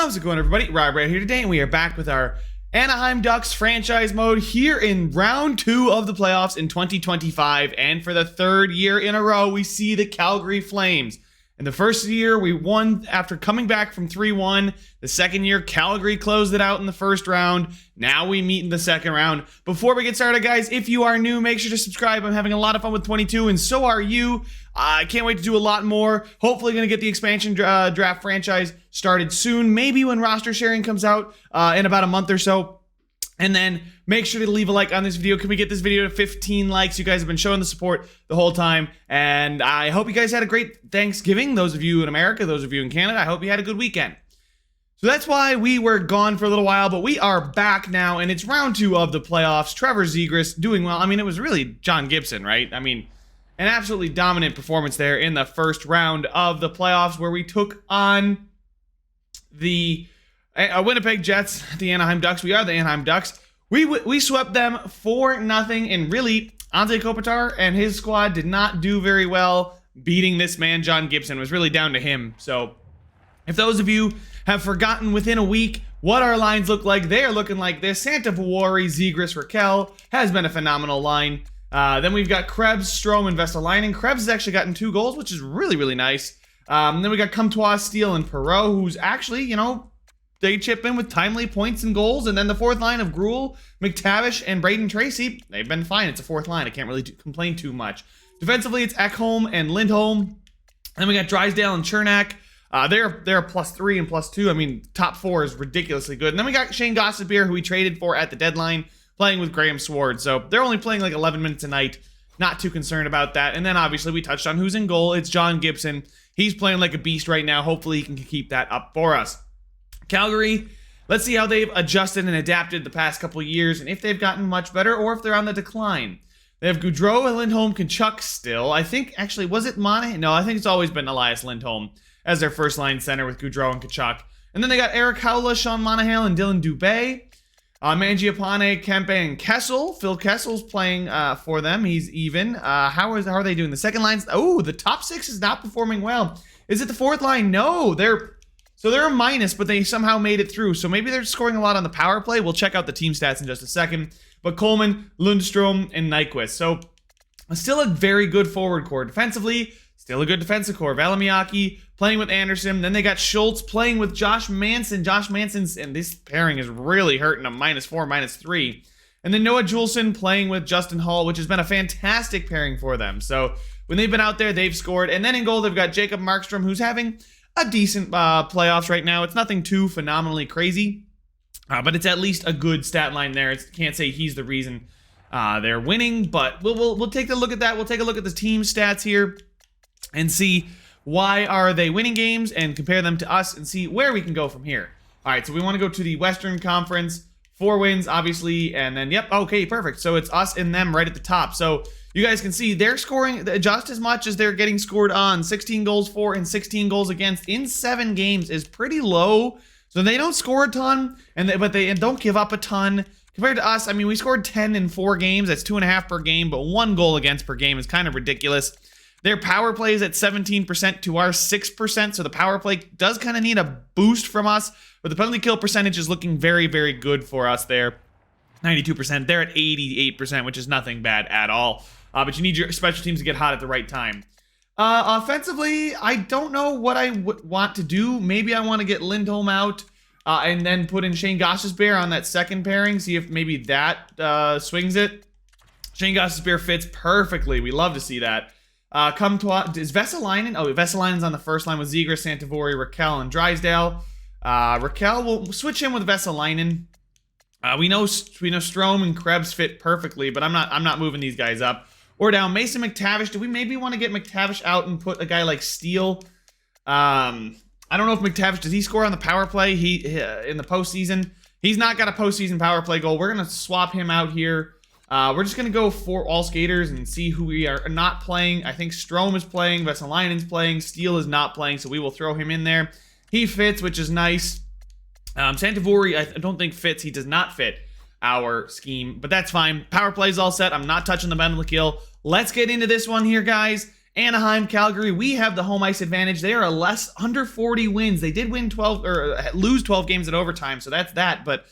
How's it going, everybody? Right here today, and we are back with our Anaheim Ducks franchise mode here in round 2 of the playoffs in 2025. And for the 3rd year in a row, we see the Calgary Flames. In the first year, we won after coming back from 3-1. The second year, Calgary closed it out in the first round. Now we meet in the second round. Before we get started, guys, if you are new, make sure to subscribe. I'm having a lot of fun with 22, and so are you. I can't wait to do a lot more. Hopefully going to get the expansion draft franchise started soon. Maybe when roster sharing comes out in about a month or so. And then make sure to leave a like on this video. Can we get this video to 15 likes? You guys have been showing the support the whole time. And I hope you guys had a great Thanksgiving. Those of you in America, those of you in Canada, I hope you had a good weekend. So that's why we were gone for a little while, but we are back now, and it's round 2 of the playoffs. Trevor Zegras doing well. I mean, it was really John Gibson, right? I mean, an absolutely dominant performance there in the first round of the playoffs, where we took on the Winnipeg Jets, the Anaheim Ducks. We are the Anaheim Ducks. We swept them 4-0, and really, Anze Kopitar and his squad did not do very well beating this man, John Gibson. It was really down to him. So if those of you have forgotten within a week what our lines look like, they are looking like this. Santavuori, Zegras, Raquel has been a phenomenal line. Then we've got Krebs, Strome, and Vesalainen. Krebs has actually gotten 2 goals, which is really, really nice. Then we got Comtois, Steele, and Perreault, who's actually, you know, they chip in with timely points and goals. And then the fourth line of Gruel, McTavish, and Braden Tracy, they've been fine. It's a fourth line. I can't really complain too much. Defensively, it's Ekholm and Lindholm. Then we got Drysdale and Chernak. They're +3 and +2. I mean, top 4 is ridiculously good. And then we got Shane Gostisbehere, who we traded for at the deadline, playing with Graham Sword. So they're only playing like 11 minutes a night. Not too concerned about that. And then obviously we touched on who's in goal. It's John Gibson. He's playing like a beast right now. Hopefully he can keep that up for us. Calgary, let's see how they've adjusted and adapted the past couple of years, and if they've gotten much better or if they're on the decline. They have Gaudreau and Lindholm, Tkachuk still. I think, actually, was it Monahan? No, I think it's always been Elias Lindholm as their first line center with Gaudreau and Tkachuk. And then they got Eric Howla, Sean Monahan, and Dylan Dubé. Mangiapane, Kempe, and Kessel. Phil Kessel's playing for them. He's even. How are they doing? The second line's... Oh, the top 6 is not performing well. Is it the fourth line? No, they're a minus, but they somehow made it through. So maybe they're scoring a lot on the power play. We'll check out the team stats in just a second. But Coleman, Lundstrom, and Nyquist. So still a very good forward core. Defensively, still a good defensive core. Valimiaki playing with Anderson. Then they got Schultz playing with Josh Manson. Josh Manson's, and this pairing is really hurting them, -4, -3. And then Noah Juleson playing with Justin Hall, which has been a fantastic pairing for them. So when they've been out there, they've scored. And then in goal, they've got Jacob Markstrom, who's having a decent playoffs right now. It's nothing too phenomenally crazy, but it's at least a good stat line there. Can't say he's the reason they're winning, but we'll take a look at that. We'll take a look at the team stats here and see why are they winning games and compare them to us and see where we can go from here. All right, so we want to go to the Western Conference. 4 wins, obviously, and then, yep, okay, perfect. So it's us and them right at the top. So you guys can see they're scoring just as much as they're getting scored on. 16 goals for and 16 goals against in 7 games is pretty low. So they don't score a ton, but they don't give up a ton. Compared to us, I mean, we scored 10 in 4 games. That's 2.5 per game, but 1 goal against per game is kind of ridiculous. Their power play is at 17% to our 6%, so the power play does kind of need a boost from us, but the penalty kill percentage is looking very, very good for us there. 92%. They're at 88%, which is nothing bad at all. But you need your special teams to get hot at the right time. Offensively, I don't know what I would want to do. Maybe I want to get Lindholm out and then put in Shane Gostisbehere on that second pairing, see if maybe that swings it. Shane Gostisbehere fits perfectly. We love to see that. Is Vesalainen? Oh, Vesalainen's on the first line with Zegras, Santavuori, Raquel, and Drysdale. Raquel, we'll switch in with Vesalainen. We know Strome and Krebs fit perfectly, but I'm not moving these guys up or down. Mason McTavish. Do we maybe want to get McTavish out and put a guy like Steele? I don't know if McTavish, does he score on the power play? In the postseason, he's not got a postseason power play goal. We're gonna swap him out here. We're just going to go for all skaters and see who we are not playing. I think Strome is playing, Vesalainen's playing, Steele is not playing, so we will throw him in there. He fits, which is nice. Santavuori, I don't think fits. He does not fit our scheme, but that's fine. Power play's all set. I'm not touching the penalty kill. Let's get into this one here, guys, Anaheim, Calgary, we have the home ice advantage. They are under 40 wins. They did win 12 or lose 12 games in overtime, so that's that. But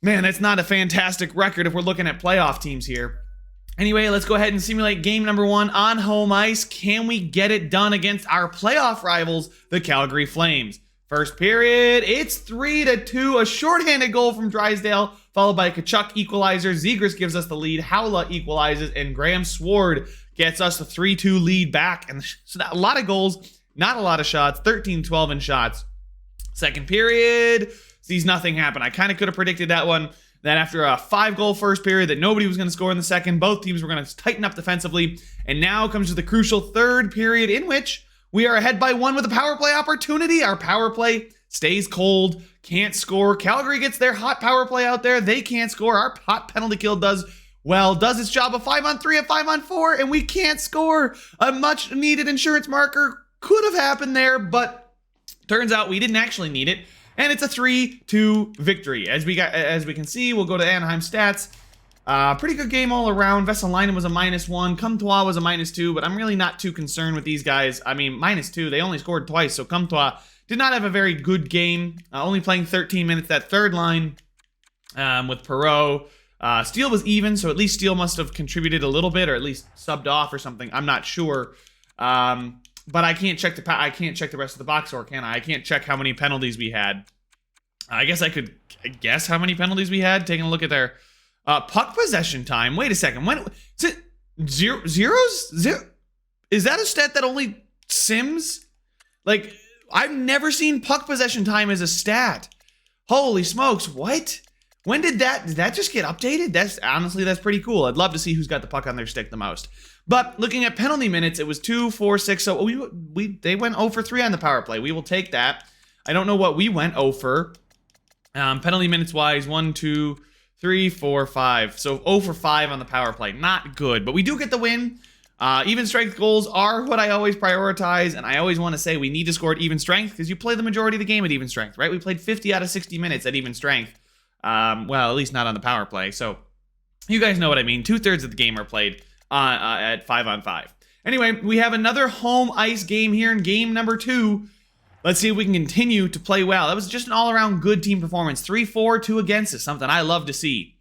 man, that's not a fantastic record if we're looking at playoff teams here. Anyway, let's go ahead and simulate game number 1 on home ice. Can we get it done against our playoff rivals, the Calgary Flames? First period, it's 3-2. A shorthanded goal from Drysdale, followed by a Kachuk equalizer. Zegras gives us the lead. Haula equalizes, and Graham Sword gets us a 3-2 lead back. And so a lot of goals, not a lot of shots, 13-12 in shots. Second period, sees nothing happen. I kind of could have predicted that one. That after a 5-goal first period that nobody was going to score in the second, both teams were going to tighten up defensively. And now comes to the crucial third period in which we are ahead by 1 with a power play opportunity. Our power play stays cold, can't score. Calgary gets their hot power play out there. They can't score. Our hot penalty kill does its job of 5-on-3 and 5-on-4, and we can't score. A much needed insurance marker could have happened there, but turns out we didn't actually need it. And it's a 3-2 victory. As we can see, we'll go to Anaheim stats. Pretty good game all around. Vesalainen was a -1. Comtois was a -2, but I'm really not too concerned with these guys. I mean, -2, they only scored twice, so Comtois did not have a very good game. Only playing 13 minutes. That third line with Perreault. Steele was even, so at least Steele must have contributed a little bit, or at least subbed off or something. I'm not sure. But I can't check the rest of the box score, can I? I can't check how many penalties we had. I guess I could guess how many penalties we had, taking a look at their puck possession time. Wait a second. When is it zeros? Is that a stat that only Sims? Like, I've never seen puck possession time as a stat. Holy smokes, what? When did that just get updated? That's pretty cool. I'd love to see who's got the puck on their stick the most. But looking at penalty minutes, it was 2, 4, 6. So they went 0 for 3 on the power play. We will take that. I don't know what we went 0 for. Penalty minutes wise, 1, 2, 3, 4, 5. So 0 for 5 on the power play. Not good, but we do get the win. Even strength goals are what I always prioritize, and I always want to say we need to score at even strength because you play the majority of the game at even strength, right? We played 50 out of 60 minutes at even strength. Well, at least not on the power play. So you guys know what I mean. 2/3 of the game are played at 5-on-5. Anyway, we have another home ice game here in game number 2. Let's see if we can continue to play well. That was just an all-around good team performance. 3-4, 2 against is something I love to see.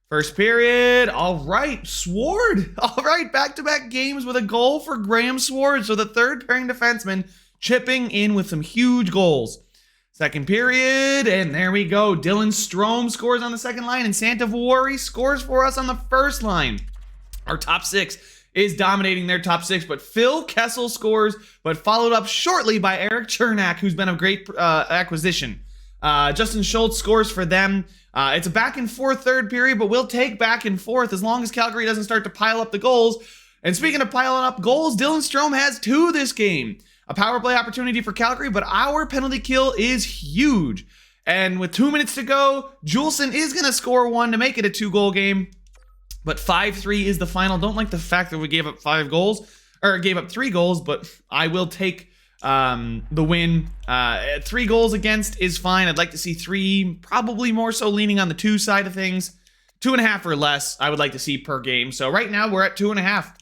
First period, all right, Sword. All right, back-to-back games with a goal for Graham Sword. So the third pairing defenseman chipping in with some huge goals. Second period, and there we go. Dylan Strome scores on the second line, and Santavuori scores for us on the first line. Our top 6 is dominating their top 6, but Phil Kessel scores, but followed up shortly by Eric Chernak, who's been a great acquisition. Justin Schultz scores for them. It's a back-and-forth third period, but we'll take back and forth as long as Calgary doesn't start to pile up the goals. And speaking of piling up goals, Dylan Strome has 2 this game. A power play opportunity for Calgary, but our penalty kill is huge. And with 2 minutes to go, Juleson is going to score 1 to make it a 2-goal game. But 5-3 is the final. Don't like the fact that we gave up 5 goals, or gave up 3 goals, but I will take the win. 3 goals against is fine. I'd like to see 3, probably more so leaning on the 2 side of things. 2.5 or less, I would like to see per game. So right now we're at 2.5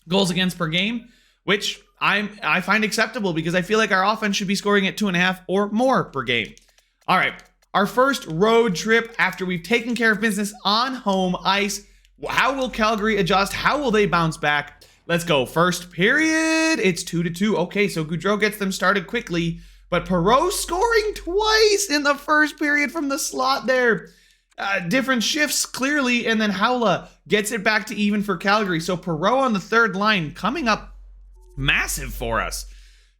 goals against per game, which I find acceptable because I feel like our offense should be scoring at 2.5 or more per game. All right, our first road trip after we've taken care of business on home ice. How will Calgary adjust? How will they bounce back? Let's go. First period, it's 2-2. Okay, so Gaudreau gets them started quickly, but Perreault scoring twice in the first period from the slot there. Different shifts, clearly, and then Haula gets it back to even for Calgary. So Perreault on the third line coming up massive for us.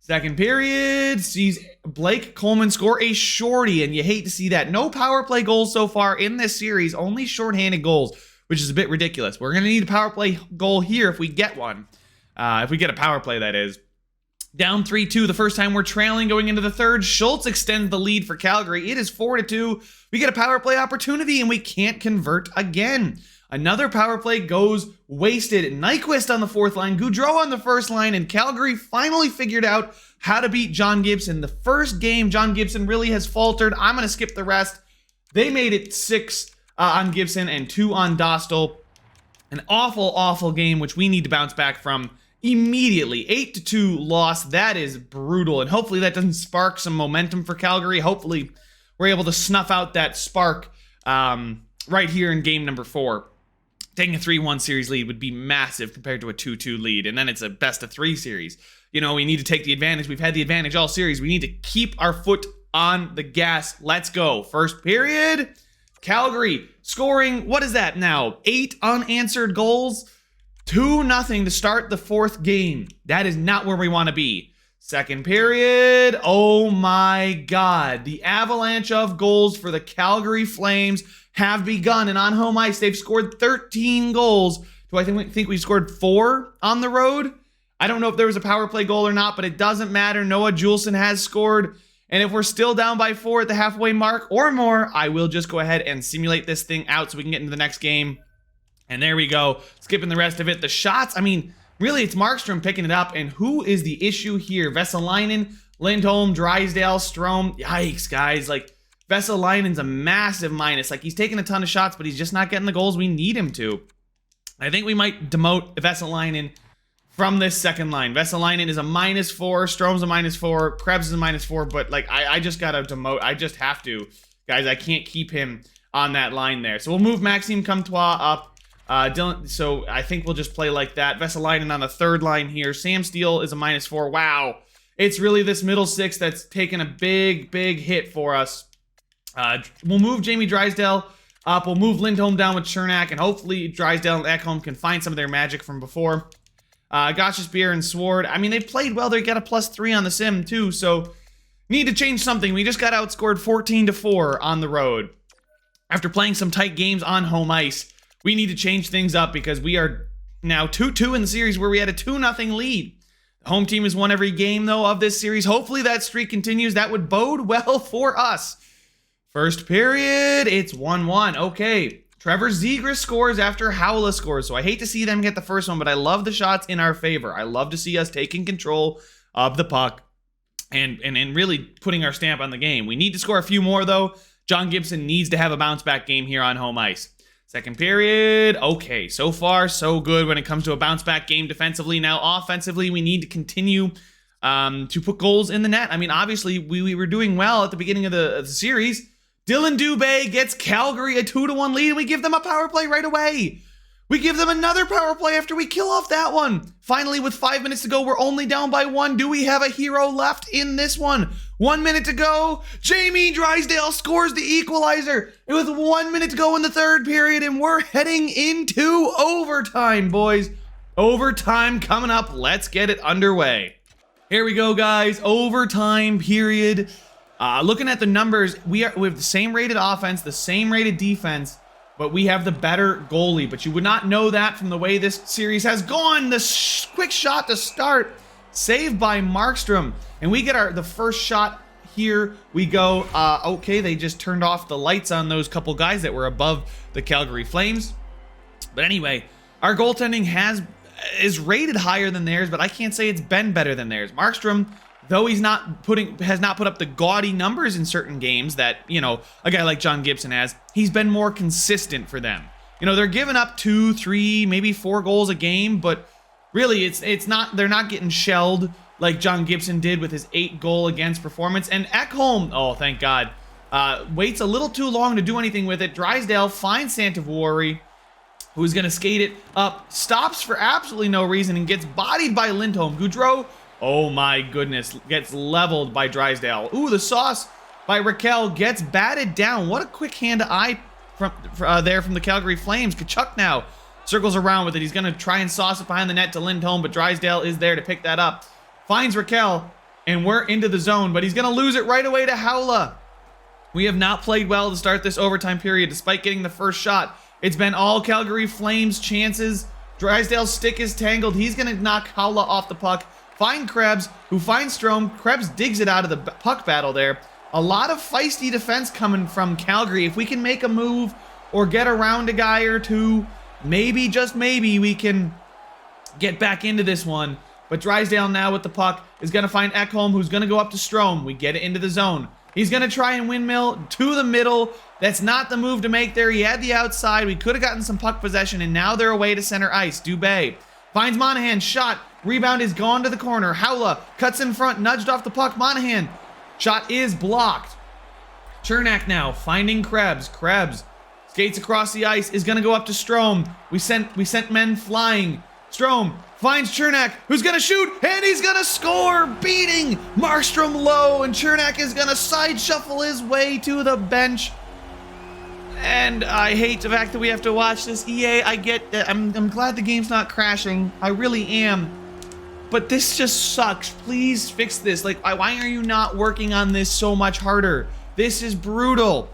Second period sees Blake Coleman score a shorty, and you hate to see that. No power play goals so far in this series, only shorthanded goals, which is a bit ridiculous. We're going to need a power play goal here if we get one. If we get a power play, that is. Down 3-2 the first time we're trailing going into the third. Schultz extends the lead for Calgary. It is 4-2. We get a power play opportunity, and we can't convert again. Another power play goes wasted. Nyquist on the fourth line, Gaudreau on the first line, and Calgary finally figured out how to beat John Gibson. The first game, John Gibson really has faltered. I'm going to skip the rest. They made it 6 on Gibson and 2 on Dostal. An awful, awful game, which we need to bounce back from immediately. 8-2 loss. That is brutal. And hopefully that doesn't spark some momentum for Calgary. Hopefully we're able to snuff out that spark right here in game number 4. Taking a 3-1 series lead would be massive compared to a 2-2 lead. And then it's a best-of-3 series. You know, we need to take the advantage. We've had the advantage all series. We need to keep our foot on the gas. Let's go. First period. Calgary scoring, what is that now? 8 unanswered goals. 2-0 to start the 4th game. That is not where we want to be. Second period. Oh my God. The avalanche of goals for the Calgary Flames have begun. And on home ice, they've scored 13 goals. Do I think we scored 4 on the road? I don't know if there was a power play goal or not, but it doesn't matter. Noah Juleson has scored. And if we're still down by 4 at the halfway mark or more, I will just go ahead and simulate this thing out so we can get into the next game. And there we go. Skipping the rest of it. The shots, I mean, really, it's Markstrom picking it up. And who is the issue here? Vesalainen, Lindholm, Drysdale, Strome. Yikes, guys. Like, Vesalainen's a massive minus. Like, he's taking a ton of shots, but he's just not getting the goals we need him to. I think we might demote Vesalainen from this second line. Vesalainen is a -4. Strome's a -4. Krebs is a -4. But, like, I just got to demote. I just have to. Guys, I can't keep him on that line there. So we'll move Maxime Comtois up. Dylan, so I think we'll just play like that. Vesalainen on the third line here. Sam Steele is a -4. Wow. It's really this middle six that's taken a big, big hit for us. We'll move Jamie Drysdale up. We'll move Lindholm down with Chernak, and hopefully Drysdale and Ekholm can find some of their magic from before. Gotchesbeer and Sword. I mean, they played well. They got a +3 on the sim, too, so need to change something. We just got outscored 14-4 on the road. After playing some tight games on home ice, we need to change things up because we are now 2-2 in the series where we had a 2-0 lead. The home team has won every game, though, of this series. Hopefully that streak continues. That would bode well for us. First period, it's 1-1. Okay, Trevor Zegras scores after Haula scores, so I hate to see them get the first one, but I love the shots in our favor. I love to see us taking control of the puck and really putting our stamp on the game. We need to score a few more, though. John Gibson needs to have a bounce-back game here on home ice. Second period, okay, so far so good when it comes to a bounce-back game defensively. Now offensively, we need to continue to put goals in the net. I mean, obviously, we were doing well at the beginning of the series. Dylan Dubé gets Calgary a 2-1 lead, and we give them a power play right away. We give them another power play after we kill off that one. Finally, with 5 minutes to go, we're only down by 1. Do we have a hero left in this one? 1 minute to go. Jamie Drysdale scores the equalizer. It was 1 minute to go in the third period, and we're heading into overtime, boys. Overtime coming up. Let's get it underway. Here we go, guys. Overtime period. Looking at the numbers, we have the same rated offense, the same rated defense, but we have the better goalie. But you would not know that from the way this series has gone. The quick shot to start, saved by Markstrom, and we get the first shot. Here we go. Okay, they just turned off the lights on those couple guys that were above the Calgary Flames. But anyway, our goaltending is rated higher than theirs, but I can't say it's been better than theirs. Markstrom, though has not put up the gaudy numbers in certain games that, you know, a guy like John Gibson has, he's been more consistent for them. You know, they're giving up 2, 3, maybe 4 goals a game, but really it's not, they're not getting shelled like John Gibson did with his 8-goal against performance. And Ekholm, oh thank God, waits a little too long to do anything with it. Drysdale finds Santavoori, who's gonna skate it up, stops for absolutely no reason, and gets bodied by Lindholm. Goudreau, oh my goodness, gets leveled by Drysdale. Ooh, the sauce by Raquel gets batted down. What a quick hand-to-eye there from the Calgary Flames. Kachuk now circles around with it. He's going to try and sauce it behind the net to Lindholm, but Drysdale is there to pick that up. Finds Raquel, and we're into the zone, but he's going to lose it right away to Haula. We have not played well to start this overtime period, despite getting the first shot. It's been all Calgary Flames chances. Drysdale's stick is tangled. He's going to knock Haula off the puck. Find Krebs, who finds Strome. Krebs digs it out of the puck battle there. A lot of feisty defense coming from Calgary. If we can make a move or get around a guy or two, maybe, just maybe, we can get back into this one. But Drysdale now with the puck is going to find Ekholm, who's going to go up to Strome. We get it into the zone. He's going to try and windmill to the middle. That's not the move to make there. He had the outside. We could have gotten some puck possession, and now they're away to center ice. Dubé Finds Monahan, shot. Rebound is gone to the corner. Haula cuts in front, nudged off the puck. Monahan, shot is blocked. Chernak now finding Krebs. Krebs skates across the ice, is going to go up to Strome. We sent men flying. Strome finds Chernak, who's going to shoot, and he's going to score, beating Markstrom low, and Chernak is going to side shuffle his way to the bench. And I hate the fact that we have to watch this. EA, I get that. I'm glad the game's not crashing. I really am. But this just sucks. Please fix this. Like, why are you not working on this so much harder? This is brutal.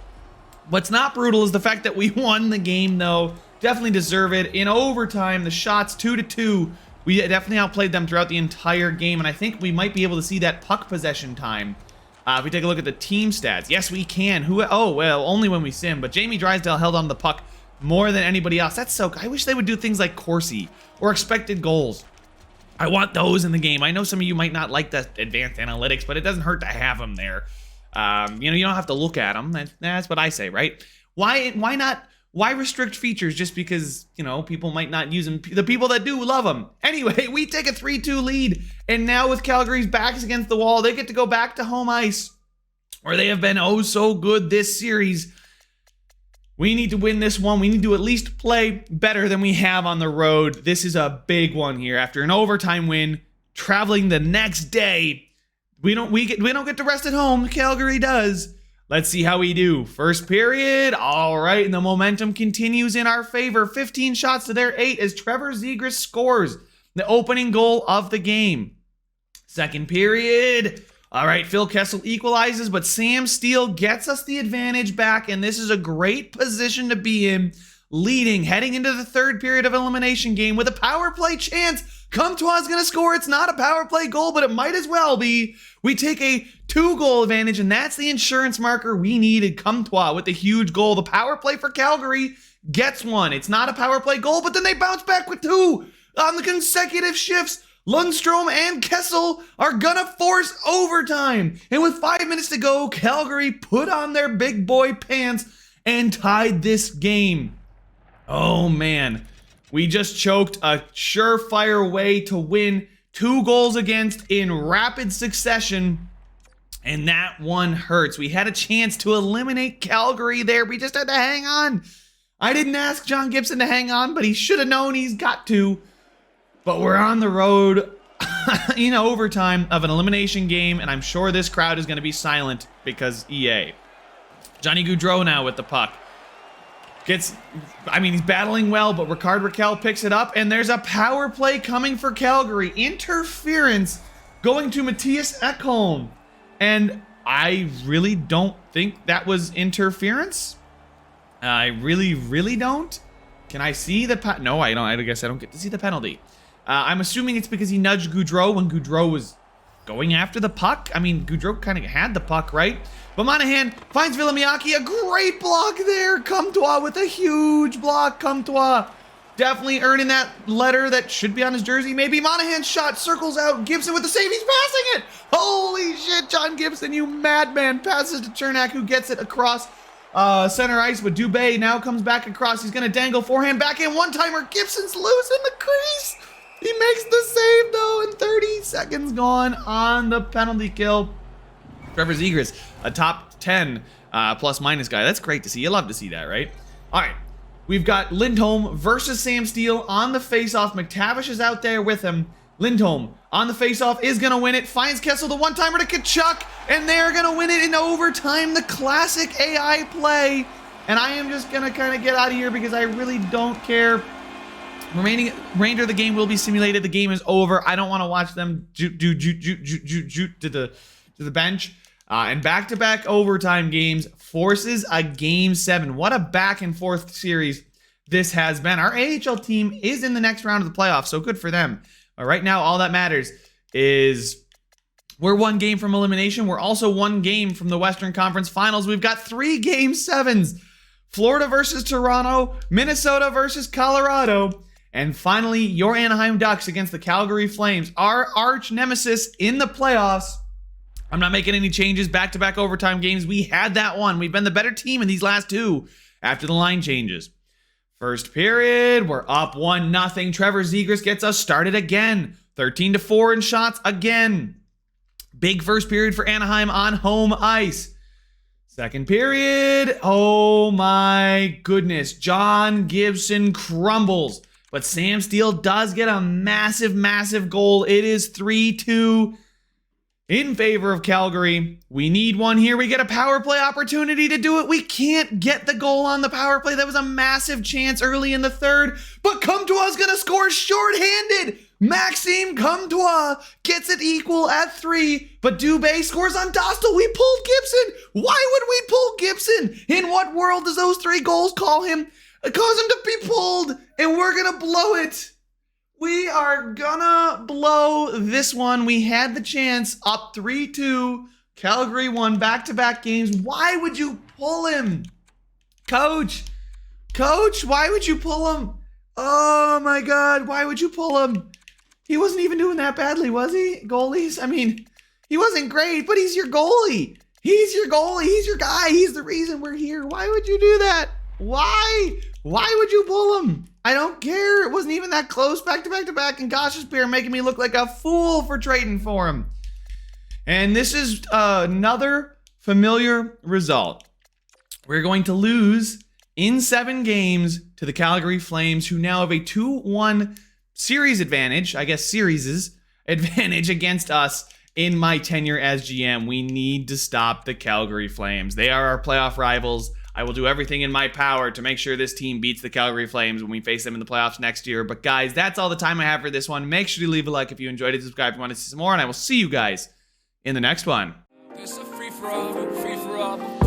What's not brutal is the fact that we won the game, though. Definitely deserve it. In overtime, the shots 2-2. We definitely outplayed them throughout the entire game, and I think we might be able to see that puck possession time. If we take a look at the team stats, yes, we can. Oh, well, only when we sim, but Jamie Drysdale held on to the puck more than anybody else. That's so... I wish they would do things like Corsi or expected goals. I want those in the game. I know some of you might not like the advanced analytics, but it doesn't hurt to have them there. You know, you don't have to look at them. That's what I say, right? Why not? Why restrict features just because, you know, people might not use them? The people that do love them. Anyway, we take a 3-2 lead, and now with Calgary's backs against the wall, they get to go back to home ice, where they have been oh so good this series. We need to win this one. We need to at least play better than we have on the road. This is a big one here. After an overtime win, traveling the next day, we don't get to rest at home. Calgary does. Let's see how we do. First period. All right, and the momentum continues in our favor. 15 shots to their 8 as Trevor Zegras scores the opening goal of the game. Second period. All right, Phil Kessel equalizes, but Sam Steele gets us the advantage back, and this is a great position to be in, leading, heading into the third period of elimination game with a power play chance. Comtois is going to score. It's not a power play goal, but it might as well be. We take a 2-goal advantage, and that's the insurance marker we needed. Comtois with the huge goal. The power play for Calgary gets one. It's not a power play goal, but then they bounce back with 2 on the consecutive shifts. Lundstrom and Kessel are gonna force overtime. And with 5 minutes to go, Calgary put on their big boy pants and tied this game. Oh man, we just choked a surefire way to win 2 goals against in rapid succession. And that one hurts. We had a chance to eliminate Calgary there. We just had to hang on. I didn't ask John Gibson to hang on, but he should have known he's got to. But we're on the road in overtime of an elimination game, and I'm sure this crowd is going to be silent because EA. Johnny Gaudreau now with the puck. He's battling well, but Ricard Raquel picks it up, and there's a power play coming for Calgary. Interference going to Matthias Ekholm. And I really don't think that was interference. I really don't. Can I see the No, I don't. I guess I don't get to see the penalty. I'm assuming it's because he nudged Gaudreau when Gaudreau was going after the puck. I mean, Gaudreau kind of had the puck, right? But Monahan finds Viliamiaki, a great block there. Comtois with a huge block. Comtois definitely earning that letter that should be on his jersey. Maybe Monahan's shot circles out. Gibson with the save. He's passing it. Holy shit, John Gibson, you madman. Passes to Chernak, who gets it across center ice. But Dubé now comes back across. He's going to dangle forehand back in. One-timer. Gibson's loose in the crease. He makes the save, though, and 30 seconds gone on the penalty kill. Trevor Zegras, a top 10 plus-minus guy. That's great to see. You love to see that, right? All right. We've got Lindholm versus Sam Steele on the face-off. McTavish is out there with him. Lindholm on the face-off is going to win it. Finds Kessel, the one-timer to Tkachuk, and they're going to win it in overtime. The classic AI play. And I am just going to kind of get out of here because I really don't care. Remainder of the game will be simulated. The game is over. I don't want to watch them to the bench. And back-to-back overtime games forces a Game 7. What a back-and-forth series this has been. Our AHL team is in the next round of the playoffs, so good for them. But right now, all that matters is we're 1 game from elimination. We're also 1 game from the Western Conference Finals. We've got 3 Game 7s. Florida versus Toronto, Minnesota versus Colorado, and finally, your Anaheim Ducks against the Calgary Flames, our arch nemesis in the playoffs. I'm not making any changes. Back-to-back overtime games. We had that one. We've been the better team in these last 2 after the line changes. First period, we're up 1-0. Trevor Zegras gets us started again. 13-4 in shots again. Big first period for Anaheim on home ice. Second period, oh my goodness. John Gibson crumbles, but Sam Steele does get a massive, massive goal. It is 3-2 in favor of Calgary. We need one here. We get a power play opportunity to do it. We can't get the goal on the power play. That was a massive chance early in the third, but Comtois is going to score shorthanded. Maxime Comtois gets it equal at 3, but Dubé scores on Dostal. We pulled Gibson. Why would we pull Gibson? In what world does those 3 goals cause him to be pulled? And we're going to blow it. We are gonna blow this one. We had the chance, up 3-2. Calgary won back-to-back games. Why would you pull him? Coach, why would you pull him? Oh my God, why would you pull him? He wasn't even doing that badly, was he? Goalies, I mean, he wasn't great, but he's your goalie. He's your goalie, he's your guy. He's the reason we're here. Why would you do that? Why? Why would you pull him? I don't care. It wasn't even that close. Back to back to back. And Gosh's beer making me look like a fool for trading for him. And this is another familiar result. We're going to lose in 7 games to the Calgary Flames, who now have a 2-1 series advantage. I guess series' advantage against us in my tenure as GM. We need to stop the Calgary Flames. They are our playoff rivals. I will do everything in my power to make sure this team beats the Calgary Flames when we face them in the playoffs next year. But guys, that's all the time I have for this one. Make sure to leave a like if you enjoyed it, subscribe if you want to see some more, and I will see you guys in the next one. It's a free for all, free for all.